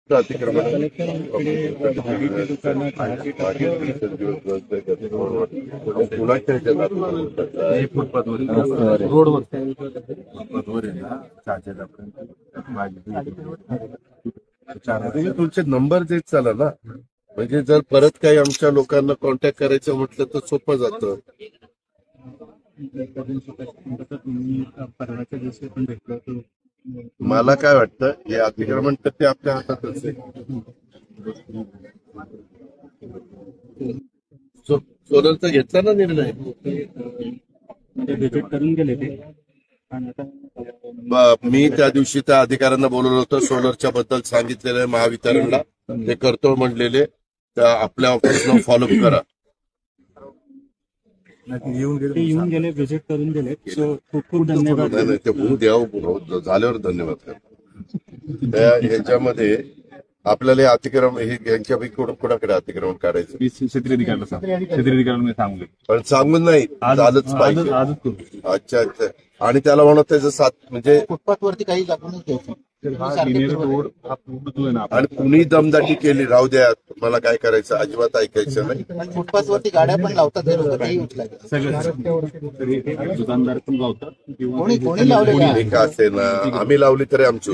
अतिक्रमण कुणाच्या रोडवर तुमचे नंबर देत चाला ना, म्हणजे जर परत काही आमच्या लोकांना कॉन्टॅक्ट करायचं म्हटलं तर सोपं जातं. परवाच्या दिवशी पण भेटलो होतो. मला काय वाटतं, हे अतिक्रमण तर ते आपल्या हातातच आहे. सोलरचा घेतला ना निर्णय, व्हिजिट करून गेले ते. आणि आता मी त्या दिवशी त्या अधिकाऱ्यांना बोलवलं होतं, सोलरच्या बद्दल सांगितलेलं आहे महावितरणला, ते करतो म्हणलेले. तर आपल्या ऑफिसला फॉलोअप करा. येऊन गेले, व्हिजिट करून गेले. सो खूप खूप धन्यवाद. नाही ते होऊ द्या, झाल्यावर धन्यवाद करा. ह्याच्यामध्ये आपल्याला अतिक्रमण यांच्यापैकी कोणाकडे अतिक्रमण काढायचं पण सांगून नाही, झालंच पाहिजे. अच्छा अच्छा. आणि त्याला म्हणत त्याचं 7 म्हणजे फुटपाथवरती काही दाखवूनच द्यायचं. आणि कुणी दमदाटी केली, राहू द्या, मला काय करायचं, अजिबात ऐकायचं नाही. फुटपाथवरती गाड्या पण लावतात, काही दुकानदार पण लावतात. कोणी लावले असे ना, आम्ही लावली तरी आमची